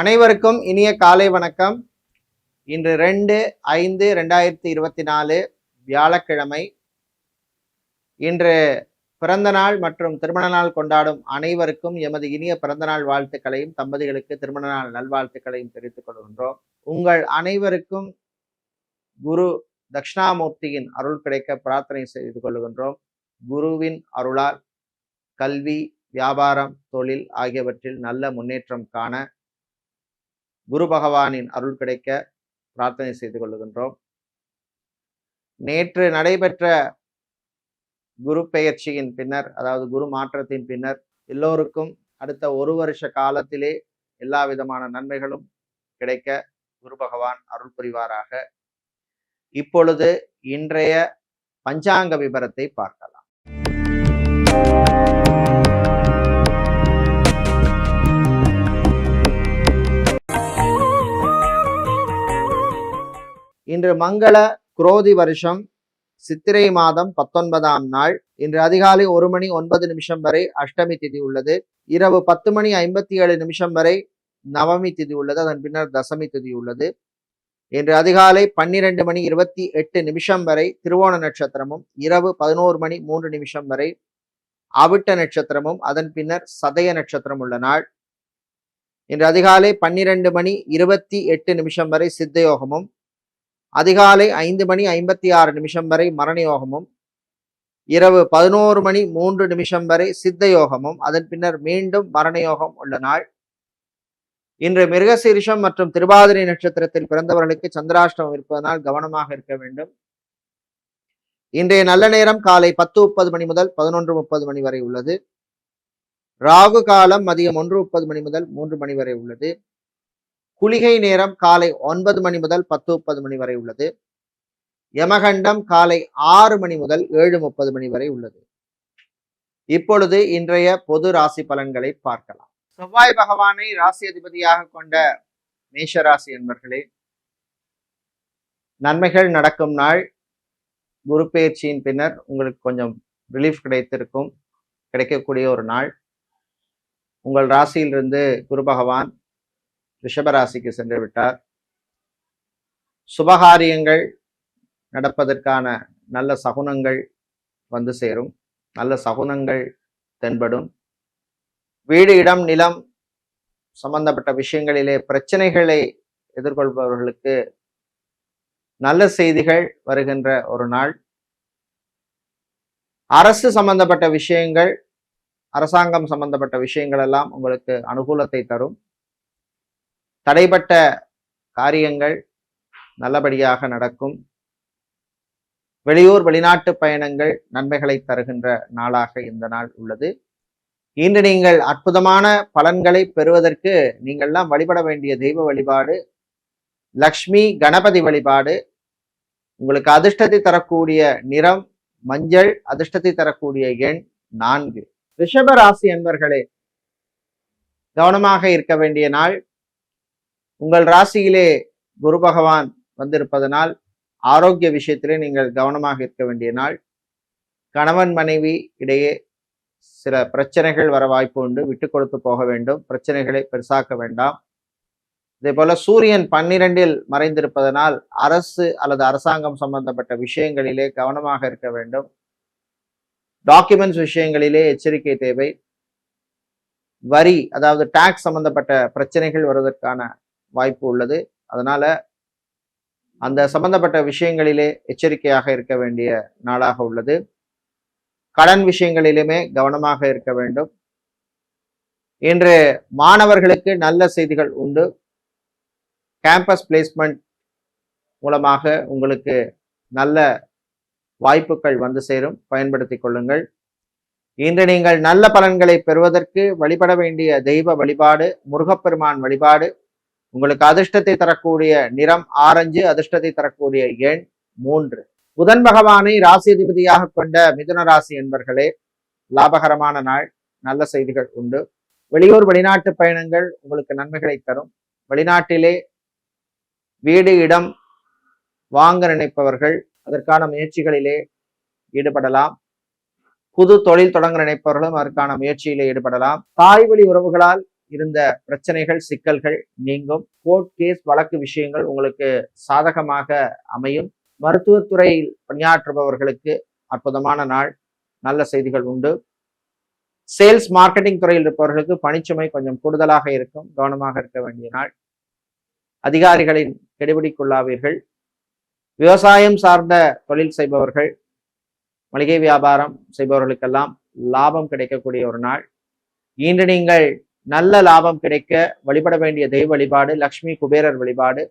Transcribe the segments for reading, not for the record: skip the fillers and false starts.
அனைவருக்கும் இனிய காலை வணக்கம். இன்று 2/5/2024 வியாழக்கிழமை. இன்று பிறந்த நாள் மற்றும் திருமண நாள் கொண்டாடும் அனைவருக்கும் எமது இனிய பிறந்த நாள் வாழ்த்துக்களையும் தம்பதிகளுக்கு திருமண நாள் நல்வாழ்த்துக்களையும் தெரிவித்துக் கொள்கின்றோம். உங்கள் அனைவருக்கும் குரு தட்சிணாமூர்த்தியின் அருள் கிடைக்க பிரார்த்தனை செய்து கொள்கின்றோம். குருவின் அருளால் கல்வி, வியாபாரம், தொழில் ஆகியவற்றில் நல்ல முன்னேற்றம் காண குரு பகவானின் அருள் கிடைக்க பிரார்த்தனை செய்து கொள்கின்றோம். நேற்று நடைபெற்ற குரு பெயர்ச்சியின் பின்னர், அதாவது குரு மாற்றத்தின் பின்னர் எல்லோருக்கும் அடுத்த ஒரு வருஷ காலத்திலே எல்லா விதமான நன்மைகளும் கிடைக்க குரு பகவான் அருள் புரிவாராக. இப்பொழுது இன்றைய பஞ்சாங்க விபரத்தை பார்க்கலாம். இன்று மங்கள குரோதி வருஷம் சித்திரை மாதம் 19ஆம் நாள். இன்று அதிகாலை 1:09 வரை அஷ்டமி திதி உள்ளது. இரவு 10:57 வரை நவமி திதி உள்ளது. அதன் பின்னர் தசமி திதி உள்ளது. இன்று அதிகாலை 12:28 வரை திருவோண நட்சத்திரமும், இரவு 11:03 வரை அவிட்ட நட்சத்திரமும், அதன் பின்னர் சதய நட்சத்திரம் உள்ள நாள். இன்று அதிகாலை 12:28 வரை சித்த யோகமும், அதிகாலை 5:56 வரை மரண யோகமும், இரவு 11:03 வரை சித்த யோகமும், அதன் பின்னர் மீண்டும் மரண யோகம் உள்ள நாள். இன்று மிருகசீரிஷம் மற்றும் திருவாதிரை நட்சத்திரத்தில் பிறந்தவர்களுக்கு சந்திராஷ்டமம் இருப்பதனால் கவனமாக இருக்க வேண்டும். இன்றைய நல்ல நேரம் காலை 10:30 முதல் 11:30 வரை உள்ளது. ராகு காலம் மதியம் 1:30 முதல் 3 வரை உள்ளது. குளிகை நேரம் காலை 9 முதல் 10:30 வரை உள்ளது. யமகண்டம் காலை 6 முதல் 7:30 வரை உள்ளது. இப்பொழுது இன்றைய பொது ராசி பலன்களை பார்க்கலாம். செவ்வாய் பகவானை ராசி அதிபதியாக கொண்ட மேஷ ராசி என்பர்களே, நன்மைகள் நடக்கும் நாள். குரு பெயர்ச்சியின் பின்னர் உங்களுக்கு கொஞ்சம் ரிலீஃப் கிடைக்கக்கூடிய ஒரு நாள். உங்கள் ராசியிலிருந்து குரு பகவான் ரிஷபராசிக்கு சென்று விட்டார். சுபகாரியங்கள் நடப்பதற்கான நல்ல சகுனங்கள் வந்து சேரும். நல்ல சகுனங்கள் தென்படும். வீடு, இடம், நிலம் சம்பந்தப்பட்ட விஷயங்களிலே பிரச்சனைகளை எதிர்கொள்பவர்களுக்கு நல்ல செய்திகள் வருகின்ற ஒரு நாள். அரசு சம்பந்தப்பட்ட விஷயங்கள், அரசாங்கம் சம்பந்தப்பட்ட விஷயங்கள் எல்லாம் உங்களுக்கு அனுகூலத்தை தரும். தடைப்பட்ட காரியங்கள் நல்லபடியாக நடக்கும். வெளியூர், வெளிநாட்டு பயணங்கள் நன்மைகளை தருகின்ற நாளாக இந்த நாள் உள்ளது. இன்று நீங்கள் அற்புதமான பலன்களை பெறுவதற்கு நீங்கள்லாம் வழிபட வேண்டிய தெய்வ வழிபாடு லக்ஷ்மி கணபதி வழிபாடு. உங்களுக்கு அதிர்ஷ்டத்தை தரக்கூடிய நிறம் மஞ்சள், அதிர்ஷ்டத்தை தரக்கூடிய எண் 4. ரிஷப ராசி என்பர்களே, கவனமாக இருக்க வேண்டிய நாள். உங்கள் ராசியிலே குரு பகவான் வந்திருப்பதனால் ஆரோக்கிய விஷயத்திலே நீங்கள் கவனமாக இருக்க வேண்டிய நாள். கணவன் மனைவி இடையே சில பிரச்சனைகள் வர வாய்ப்பு உண்டு. விட்டு கொடுத்து போக வேண்டும். பிரச்சனைகளை பெருசாக்க வேண்டாம். இதே போல சூரியன் 12இல் மறைந்திருப்பதனால் அரசு அல்லது அரசாங்கம் சம்பந்தப்பட்ட விஷயங்களிலே கவனமாக இருக்க வேண்டும். டாக்குமெண்ட்ஸ் விஷயங்களிலே எச்சரிக்கை தேவை. வரி, அதாவது டாக்ஸ் சம்பந்தப்பட்ட பிரச்சனைகள் வருவதற்கான வாய்ப்பு உள்ளது. அதனால அந்த சம்பந்தப்பட்ட விஷயங்களிலே எச்சரிக்கையாக இருக்க வேண்டிய நாளாக உள்ளது. கடன் விஷயங்களிலுமே கவனமாக இருக்க வேண்டும். இன்று மாணவர்களுக்கு நல்ல செய்திகள் உண்டு. கேம்பஸ் பிளேஸ்மெண்ட் மூலமாக உங்களுக்கு நல்ல வாய்ப்புகள் வந்து சேரும். பயன்படுத்திக் கொள்ளுங்கள். இன்று நீங்கள் நல்ல பலன்களை பெறுவதற்கு வழிபட வேண்டிய தெய்வ வழிபாடு முருகப்பெருமான் வழிபாடு. உங்களுக்கு அதிர்ஷ்டத்தை தரக்கூடிய நிறம் ஆரஞ்சு, அதிர்ஷ்டத்தை தரக்கூடிய எண் 3. புதன் பகவானை ராசி அதிபதியாக கொண்ட மிதுன ராசி என்பர்களே, லாபகரமான நாள். நல்ல செய்திகள் உண்டு. வெளியூர், வெளிநாட்டு பயணங்கள் உங்களுக்கு நன்மைகளை தரும். வெளிநாட்டிலே வீடு, இடம் வாங்க நினைப்பவர்கள் அதற்கான முயற்சிகளிலே ஈடுபடலாம். புது தொழில் தொடங்க நினைப்பவர்களும் அதற்கான முயற்சியிலே ஈடுபடலாம். தாய் வழி உறவுகளால் இருந்த பிரச்சனைகள், சிக்கல்கள் நீங்கும். கோர்ட் கேஸ் வழக்கு விஷயங்கள் உங்களுக்கு சாதகமாக அமையும். மருத்துவத்துறையில் பணியாற்றுபவர்களுக்கு அற்புதமான நாள், நல்ல செய்திகள் உண்டு. சேல்ஸ் மார்க்கெட்டிங் துறையில் இருப்பவர்களுக்கு பணிச்சுமை கொஞ்சம் கூடுதலாக இருக்கும், கவனமாக இருக்க வேண்டிய நாள். அதிகாரிகளின் கெடுபிடிக்குள்ளாவீர்கள். விவசாயம் சார்ந்த தொழில் செய்பவர்கள், மளிகை வியாபாரம் செய்பவர்களுக்கெல்லாம் லாபம் கிடைக்கக்கூடிய ஒரு நாள். இன்று நீங்கள் நல்ல லாபம் கிடைக்க வழிபட வேண்டிய தெய்வ வழிபாடு லக்ஷ்மி குபேரர் வழிபாடு.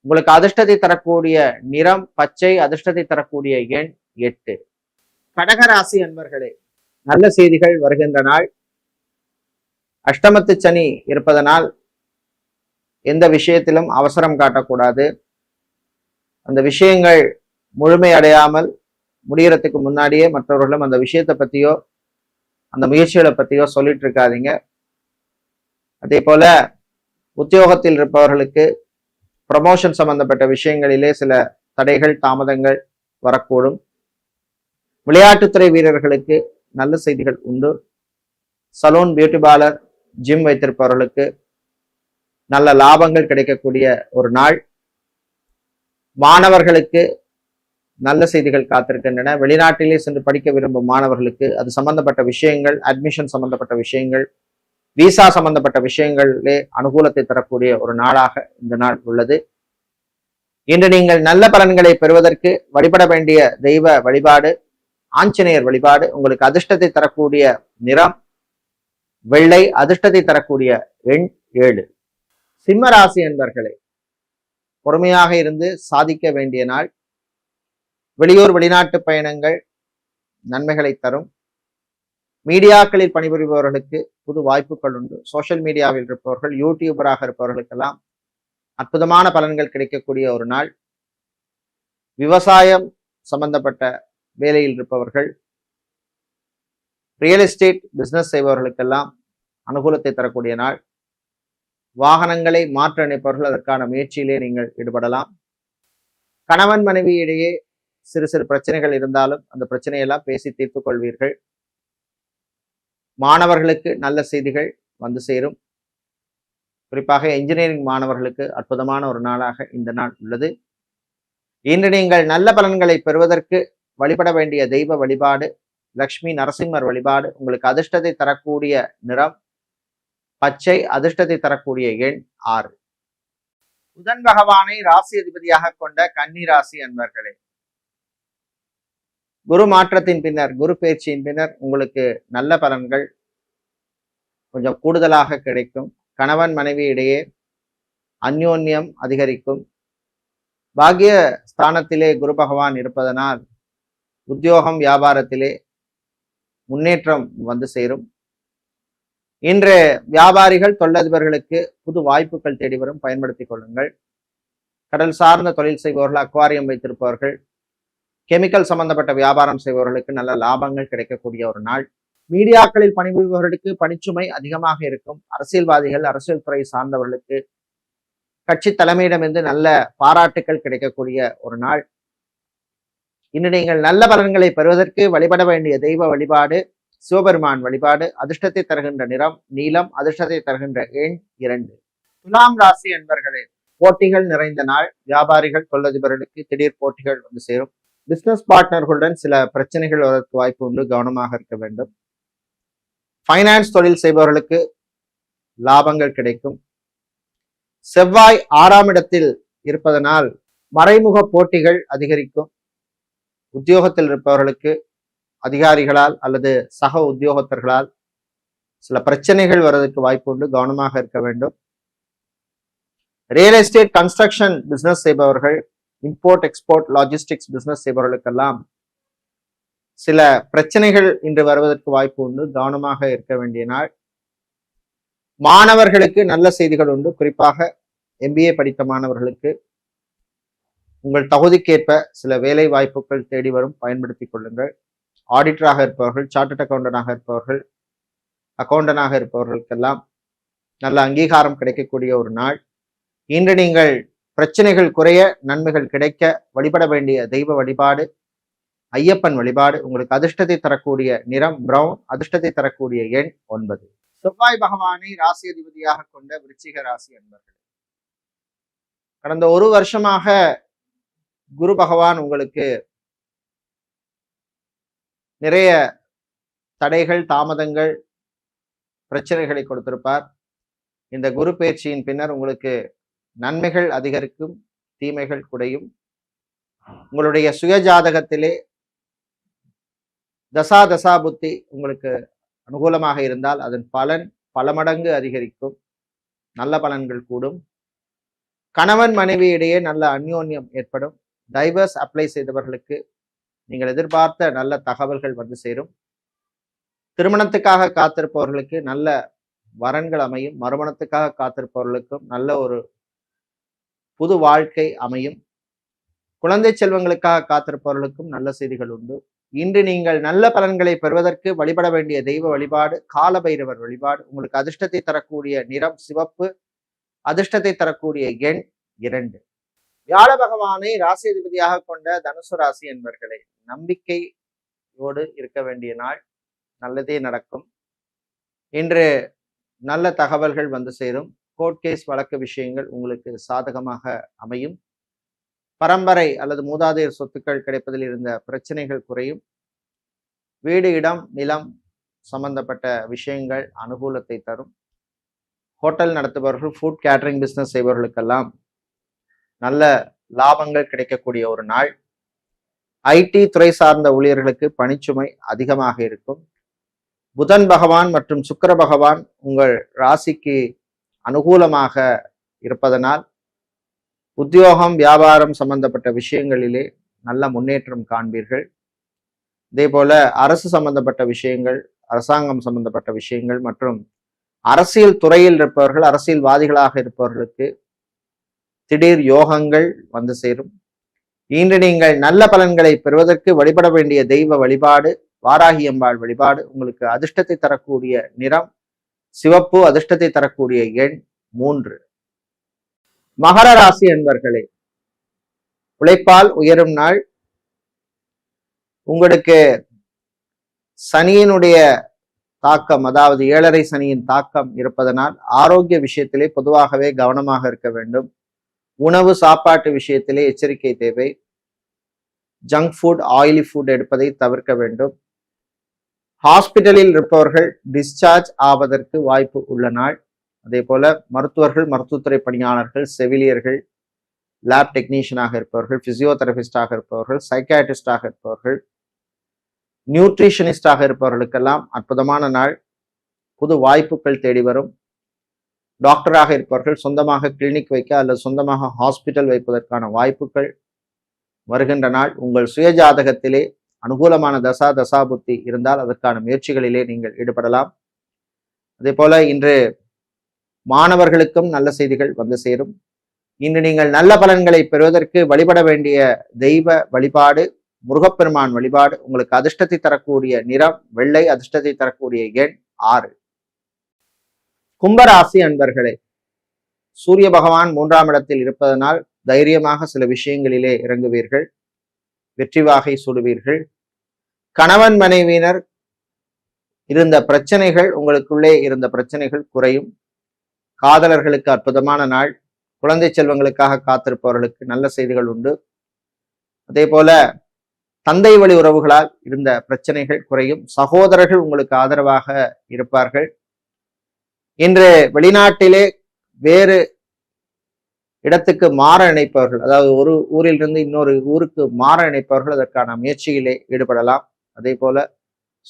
உங்களுக்கு அதிர்ஷ்டத்தை தரக்கூடிய நிறம் பச்சை, அதிர்ஷ்டத்தை தரக்கூடிய எண் 8. கடகராசி அன்பர்களே, நல்ல செய்திகள் வருகின்ற நாள். அஷ்டமத்து சனி இருப்பதனால் எந்த விஷயத்திலும் அவசரம் காட்டக்கூடாது. அந்த விஷயங்கள் முழுமை அடையாமல் முடியறதுக்கு முன்னாடியே மற்றவர்களும் அந்த விஷயத்தை பத்தியோ அந்த முயற்சிகளை பத்தியோ சொல்லிட்டு இருக்காதீங்க. அதே போல உத்தியோகத்தில் இருப்பவர்களுக்கு ப்ரமோஷன் சம்பந்தப்பட்ட விஷயங்களிலே சில தடைகள், தாமதங்கள் வரக்கூடும். விளையாட்டுத்துறை வீரர்களுக்கு நல்ல செய்திகள் உண்டு. சலூன், பியூட்டி பார்லர், ஜிம் வைத்திருப்பவர்களுக்கு நல்ல லாபங்கள் கிடைக்கக்கூடிய ஒரு நாள். மாணவர்களுக்கு நல்ல செய்திகள் காத்திருக்கின்றன. வெளிநாட்டிலே சென்று படிக்க விரும்பும் மாணவர்களுக்கு அது சம்பந்தப்பட்ட விஷயங்கள், அட்மிஷன் சம்பந்தப்பட்ட விஷயங்கள், விசா சம்பந்தப்பட்ட விஷயங்களிலே அனுகூலத்தை தரக்கூடிய ஒரு நாளாக இந்த நாள் உள்ளது. இன்று நீங்கள் நல்ல பலன்களை பெறுவதற்கு வழிபட வேண்டிய தெய்வ வழிபாடு ஆஞ்சநேயர் வழிபாடு. உங்களுக்கு அதிர்ஷ்டத்தை தரக்கூடிய நிறம் வெள்ளை, அதிர்ஷ்டத்தை தரக்கூடிய எண் 7. சிம்ம ராசி என்பர்களே, பொறுமையாக இருந்து சாதிக்க வேண்டிய நாள். வெளியூர் வெளிநாட்டு பயணங்கள் நன்மைகளை தரும். மீடியாக்களில் பணிபுரிபவர்களுக்கு புது வாய்ப்புகள் உண்டு. சோசியல் மீடியாவில் இருப்பவர்கள், யூடியூபராக இருப்பவர்களுக்கெல்லாம் அற்புதமான பலன்கள் கிடைக்கக்கூடிய ஒரு நாள். விவசாயம் சம்பந்தப்பட்ட வேலையில் இருப்பவர்கள், ரியல் எஸ்டேட் பிசினஸ் செய்பவர்களுக்கெல்லாம் அனுகூலத்தை தரக்கூடிய நாள். வாகனங்களை மாற்ற நினைப்பவர்கள் அதற்கான முயற்சியிலே நீங்கள் ஈடுபடலாம். கணவன் மனைவி இடையே சிறு சிறு பிரச்சனைகள் இருந்தாலும் அந்த பிரச்சனையெல்லாம் பேசி தீர்த்துக் கொள்வீர்கள். மாணவர்களுக்கு நல்ல செய்திகள் வந்து சேரும். குறிப்பாக என்ஜினியரிங் மாணவர்களுக்கு அற்புதமான ஒரு நாளாக இந்த நாள் உள்ளது. இன்று நீங்கள் நல்ல பலன்களை பெறுவதற்கு வழிபட வேண்டிய தெய்வ வழிபாடு லக்ஷ்மி நரசிம்மர் வழிபாடு. உங்களுக்கு அதிர்ஷ்டத்தை தரக்கூடிய நிறம் பச்சை, அதிர்ஷ்டத்தை தரக்கூடிய எண் 6. புதன் பகவானை ராசி அதிபதியாக கொண்ட கன்னி ராசி அன்பர்களே, குரு மாற்றத்தின் பின்னர், குரு பயிற்சியின் பின்னர் உங்களுக்கு நல்ல பலன்கள் கொஞ்சம் கூடுதலாக கிடைக்கும். கணவன் மனைவி இடையே அந்யோன்யம் அதிகரிக்கும். பாக்கிய ஸ்தானத்திலே குரு பகவான் இருப்பதனால் உத்தியோகம், வியாபாரத்திலே முன்னேற்றம் வந்து சேரும். இன்று வியாபாரிகள், தொழிலதிபர்களுக்கு புது வாய்ப்புகள் தேடி வரும், பயன்படுத்திக் கொள்ளுங்கள். கடல் சார்ந்த தொழில் செய்பவர்கள், அக்வாரியம் வைத்திருப்பவர்கள், கெமிக்கல் சம்பந்தப்பட்ட வியாபாரம் செய்பவர்களுக்கு நல்ல லாபங்கள் கிடைக்கக்கூடிய ஒரு நாள். மீடியாக்களில் பணிபுரிபவர்களுக்கு பணிச்சுமை அதிகமாக இருக்கும். அரசியல்வாதிகள், அரசியல் துறை சார்ந்தவர்களுக்கு கட்சி தலைமையிடமிருந்து நல்ல பாராட்டுக்கள் கிடைக்கக்கூடிய ஒரு நாள். இன்று நீங்கள் நல்ல பலன்களை பெறுவதற்கு வழிபட வேண்டிய தெய்வ வழிபாடு சிவபெருமான் வழிபாடு. அதிர்ஷ்டத்தை தருகின்ற நிறம் நீலம், அதிர்ஷ்டத்தை தருகின்ற எண் 2. துலாம் ராசி என்பர்களே, போட்டிகள் நிறைந்த நாள். வியாபாரிகள், தொழிலதிபர்களுக்கு திடீர் போட்டிகள் வந்து சேரும். பிசினஸ் பார்ட்னர்களுடன் சில பிரச்சனைகள் வருவதற்கு வாய்ப்பு உண்டு, கவனமாக இருக்க வேண்டும். ஃபைனான்ஸ் தொழில் செய்பவர்களுக்கு லாபங்கள் கிடைக்கும். செவ்வாய் 6ஆம் இடத்தில் இருப்பதனால் மறைமுக போட்டிகள் அதிகரிக்கும். உத்தியோகத்தில் இருப்பவர்களுக்கு அதிகாரிகளால் அல்லது சக உத்தியோகத்தர்களால் சில பிரச்சனைகள் வருவதற்கு வாய்ப்பு உண்டு, கவனமாக இருக்க வேண்டும். ரியல் எஸ்டேட், கன்ஸ்ட்ரக்ஷன் பிசினஸ் செய்பவர்கள், இம்போர்ட் எக்ஸ்போர்ட் லாஜிஸ்டிக்ஸ் பிசினஸ் செய்பவர்களுக்கெல்லாம் சில பிரச்சனைகள் இன்று வருவதற்கு வாய்ப்பு உண்டு, கவனமாக இருக்க வேண்டிய நாள். மாணவர்களுக்கு நல்ல செய்திகள் உண்டு. குறிப்பாக MBA படித்த மாணவர்களுக்கு உங்கள் தகுதிக்கேற்ப சில வேலை வாய்ப்புகள் தேடி வரும், பயன்படுத்திக் கொள்ளுங்கள். ஆடிட்டராக இருப்பவர்கள், சார்ட்டர்ட் அக்கௌண்டனாக இருப்பவர்கள், அக்கௌண்டனாக இருப்பவர்களுக்கெல்லாம் நல்ல அங்கீகாரம் கிடைக்கக்கூடிய ஒரு நாள். இன்று நீங்கள் பிரச்சனைகள் குறைய, நன்மைகள் கிடைக்க வழிபட வேண்டிய தெய்வ வழிபாடு ஐயப்பன் வழிபாடு. உங்களுக்கு அதிர்ஷ்டத்தை தரக்கூடிய நிறம் பிரவுன், அதிர்ஷ்டத்தை தரக்கூடிய எண் 9. செவ்வாய் பகவானை ராசி அதிபதியாக கொண்ட விருச்சிக ராசி அன்பர்கள், கடந்த ஒரு வருஷமாக குரு பகவான் உங்களுக்கு நிறைய தடைகள், தாமதங்கள், பிரச்சனைகளை கொடுத்திருப்பார். இந்த குரு பயிற்சியின் பின்னர் உங்களுக்கு நன்மைகள் அதிகரிக்கும், தீமைகள் குறையும். உங்களுடைய சுய ஜாதகத்திலே தசா புத்தி உங்களுக்கு அனுகூலமாக இருந்தால் அதன் பலன் பல மடங்கு அதிகரிக்கும், நல்ல பலன்கள் கூடும். கணவன் மனைவி இடையே நல்ல அந்யோன்யம் ஏற்படும். டைவர்ஸ் அப்ளை செய்தவர்களுக்கு நீங்கள் எதிர்பார்த்த நல்ல தகவல்கள் வந்து சேரும். திருமணத்துக்காக காத்திருப்பவர்களுக்கு நல்ல வரன்கள் அமையும். மறுமணத்துக்காக காத்திருப்பவர்களுக்கும் நல்ல ஒரு புது வாழ்க்கை அமையும். குழந்தை செல்வங்களுக்காக காத்திருப்பவர்களுக்கும் நல்ல செய்திகள் உண்டு. இன்று நீங்கள் நல்ல பலன்களை பெறுவதற்கு வழிபட வேண்டிய தெய்வ வழிபாடு கால பைரவர் வழிபாடு. உங்களுக்கு அதிர்ஷ்டத்தை தரக்கூடிய நிறம் சிவப்பு, அதிர்ஷ்டத்தை தரக்கூடிய எண் 2. வியாழ பகவானை ராசி அதிபதியாக கொண்ட தனுசு ராசி என்பவர்களை, நம்பிக்கையோடு இருக்க வேண்டிய நாள், நல்லதே நடக்கும். இன்று நல்ல தகவல்கள் வந்து சேரும். கோர்ட் கேஸ் வழக்கு விஷயங்கள் உங்களுக்கு சாதகமாக அமையும். பரம்பரை அல்லது மூதாதையர் சொத்துக்கள் கிடைப்பதில் இருந்த பிரச்சனைகள் குறையும். வீடு, இடம், நிலம் சம்பந்தப்பட்ட விஷயங்கள் அனுகூலத்தை தரும். ஹோட்டல் நடத்துபவர்கள், ஃபுட் கேட்டரிங் பிஸ்னஸ் செய்பவர்களுக்கெல்லாம் நல்ல லாபங்கள் கிடைக்கக்கூடிய ஒரு நாள். ஐடி துறை சார்ந்த ஊழியர்களுக்கு பணிச்சுமை அதிகமாக இருக்கும். புதன் பகவான் மற்றும் சுக்கிர பகவான் உங்கள் ராசிக்கு அனுகூலமாக இருப்பதனால் உத்தியோகம், வியாபாரம் சம்பந்தப்பட்ட விஷயங்களிலே நல்ல முன்னேற்றம் காண்பீர்கள். இதே போல அரசு சம்பந்தப்பட்ட விஷயங்கள், அரசாங்கம் சம்பந்தப்பட்ட விஷயங்கள் மற்றும் அரசியல் துறையில் இருப்பவர்கள், அரசியல்வாதிகளாக இருப்பவர்களுக்கு திடீர் யோகங்கள் வந்து சேரும். இன்று நீங்கள் நல்ல பலன்களை பெறுவதற்கு வழிபட வேண்டிய தெய்வ வழிபாடு வாராகி அம்பாள் வழிபாடு. உங்களுக்கு அதிர்ஷ்டத்தை தரக்கூடிய நிறம் சிவப்பு, அதிர்ஷ்டத்தை தரக்கூடிய எண் 3. மகர ராசி என்பர்களே, உழைப்பால் உயரும் நாள். உங்களுக்கு சனியினுடைய தாக்கம், அதாவது 7.5 சனியின் தாக்கம் இருப்பதனால் ஆரோக்கிய விஷயத்திலே பொதுவாகவே கவனமாக இருக்க வேண்டும். உணவு சாப்பாட்டு விஷயத்திலே எச்சரிக்கை தேவை. ஜங்க் ஃபுட், ஆயிலி ஃபுட் எடுப்பதை தவிர்க்க வேண்டும். ஹாஸ்பிட்டலில் இருப்பவர்கள் டிஸ்சார்ஜ் ஆவதற்கு வாய்ப்பு உள்ள நாள். அதே போல மருத்துவர்கள், மருத்துவத்துறை பணியாளர்கள், செவிலியர்கள், லேப் டெக்னீஷியனாக இருப்பவர்கள், பிசியோதெரபிஸ்டாக இருப்பவர்கள், சைக்காட்ரிஸ்டாக இருப்பவர்கள், நியூட்ரிஷனிஸ்டாக இருப்பவர்களுக்கெல்லாம் அற்புதமான நாள். புது வாய்ப்புகள் தேடி வரும். டாக்டராக இருப்பவர்கள் சொந்தமாக கிளினிக் வைக்க அல்லது சொந்தமாக ஹாஸ்பிட்டல் வைப்பதற்கான வாய்ப்புகள் வருகின்ற நாள். உங்கள் சுய ஜாதகத்திலே அனுகூலமான தசாபுத்தி இருந்தால் அதற்கான முயற்சிகளிலே நீங்கள் ஈடுபடலாம். அதே போல இன்று மாணவர்களுக்கும் நல்ல செய்திகள் வந்து சேரும். இன்று நீங்கள் நல்ல பலன்களை பெறுவதற்கு வழிபட வேண்டிய தெய்வ வழிபாடு முருகப்பெருமான் வழிபாடு. உங்களுக்கு அதிர்ஷ்டத்தை தரக்கூடிய நிறம் வெள்ளை, அதிர்ஷ்டத்தை தரக்கூடிய எண் 6. கும்பராசி அன்பர்களே, சூரிய பகவான் 3ஆம் இடத்தில் இருப்பதனால் தைரியமாக சில விஷயங்களிலே இறங்குவீர்கள், வெற்றி வாகை சூடுவீர்கள். கணவன் மனைவியினர் இருந்த பிரச்சனைகள், உங்களுக்குள்ளே இருந்த பிரச்சனைகள் குறையும். காதலர்களுக்கு அற்புதமான நாள். குழந்தை செல்வங்களுக்காக காத்திருப்பவர்களுக்கு நல்ல செய்திகள் உண்டு. அதே போல தந்தை வழி உறவுகளால் இருந்த பிரச்சனைகள் குறையும். சகோதரர்கள் உங்களுக்கு ஆதரவாக இருப்பார்கள். இன்று வெளிநாட்டிலே வேறு இடத்துக்கு மாற நினைப்பவர்கள், அதாவது ஒரு ஊரிலிருந்து இன்னொரு ஊருக்கு மாற நினைப்பவர்கள் அதற்கான முயற்சியிலே ஈடுபடலாம். அதே போல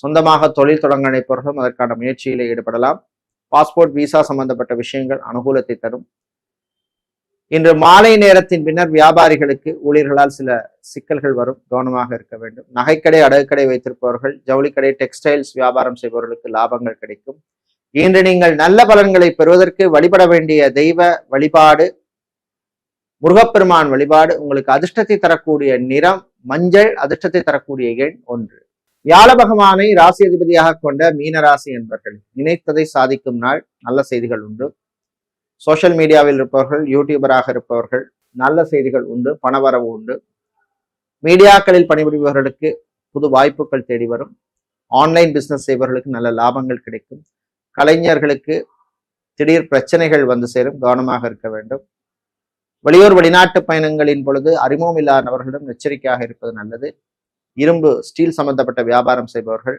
சொந்தமாக தொழில் தொடங்க நினைப்பவர்களும் அதற்கான முயற்சியிலே ஈடுபடலாம். பாஸ்போர்ட், விசா சம்பந்தப்பட்ட விஷயங்கள் அனுகூலத்தை தரும். இன்று மாலை நேரத்தின் பின்னர் வியாபாரிகளுக்கு ஊழியர்களால் சில சிக்கல்கள் வரும், கவனமாக இருக்க வேண்டும். நகைக்கடை, அடகுக்கடை வைத்திருப்பவர்கள், ஜவுளிக்கடை, டெக்ஸ்டைல்ஸ் வியாபாரம் செய்பவர்களுக்கு லாபங்கள் கிடைக்கும். இன்று நீங்கள் நல்ல பலன்களை பெறுவதற்கு வழிபட வேண்டிய தெய்வ வழிபாடு முருகப்பெருமான் வழிபாடு. உங்களுக்கு அதிர்ஷ்டத்தை தரக்கூடிய நிறம் மஞ்சள், அதிர்ஷ்டத்தை தரக்கூடிய எண் 1. வியாழ பகவானை ராசி அதிபதியாக கொண்ட மீனராசி என்பவர்கள், நினைத்ததை சாதிக்கும் நாள். நல்ல செய்திகள் உண்டு. சோசியல் மீடியாவில் இருப்பவர்கள், யூடியூபராக இருப்பவர்கள் நல்ல செய்திகள் உண்டு, பணவரவு உண்டு. மீடியாக்களில் பணிபுரிபவர்களுக்கு புது வாய்ப்புகள் தேடி வரும். ஆன்லைன் பிசினஸ் செய்பவர்களுக்கு நல்ல லாபங்கள் கிடைக்கும். கலைஞர்களுக்கு திடீர் பிரச்சனைகள் வந்து சேரும், கவனமாக இருக்க வேண்டும். வெளியூர் வெளிநாட்டு பயணங்களின் பொழுது அறிமுகம் இல்லாத நபர்களிடம் எச்சரிக்கையாக இருப்பது நல்லது. இரும்பு ஸ்டீல் சம்பந்தப்பட்ட வியாபாரம் செய்பவர்கள்,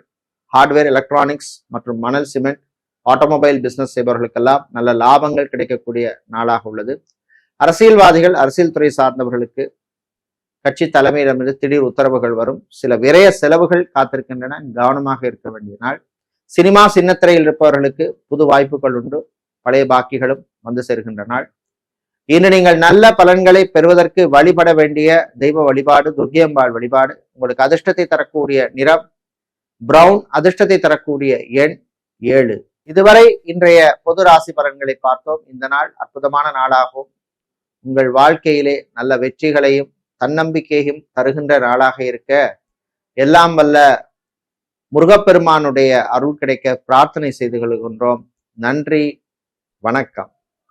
ஹார்ட்வேர் எலக்ட்ரானிக்ஸ் மற்றும் மணல் சிமெண்ட் ஆட்டோமொபைல் பிசினஸ் செய்பவர்களுக்கெல்லாம் நல்ல லாபங்கள் கிடைக்கக்கூடிய நாளாக உள்ளது. அரசியல்வாதிகள், அரசியல் துறை சார்ந்தவர்களுக்கு கட்சி தலைமையிடமிருந்து திடீர் உத்தரவுகள் வரும். சில விரய செலவுகள் காத்திருக்கின்றன, கவனமாக இருக்க வேண்டிய நாள். சினிமா சின்னத்திரையில் இருப்பவர்களுக்கு புது வாய்ப்புகள் உண்டு, பழைய பாக்கிகளும் வந்து சேர்கின்ற நாள். இன்று நீங்கள் நல்ல பலன்களை பெறுவதற்கு வழிபட வேண்டிய தெய்வ வழிபாடு துர்க்கியம்பாள் வழிபாடு. உங்களுக்கு அதிர்ஷ்டத்தை தரக்கூடிய நிறம் பிரவுன், அதிர்ஷ்டத்தை தரக்கூடிய எண் 7. இதுவரை இன்றைய பொது ராசி பலன்களை பார்த்தோம். இந்த நாள் அற்புதமான நாளாகவும் உங்கள் வாழ்க்கையிலே நல்ல வெற்றிகளையும் தன்னம்பிக்கையும் தருகின்ற நாளாக இருக்க எல்லாம் வல்ல முருகப்பெருமானுடைய அருள் கிடைக்க பிரார்த்தனை செய்து கொள்கின்றோம். நன்றி, வணக்கம்.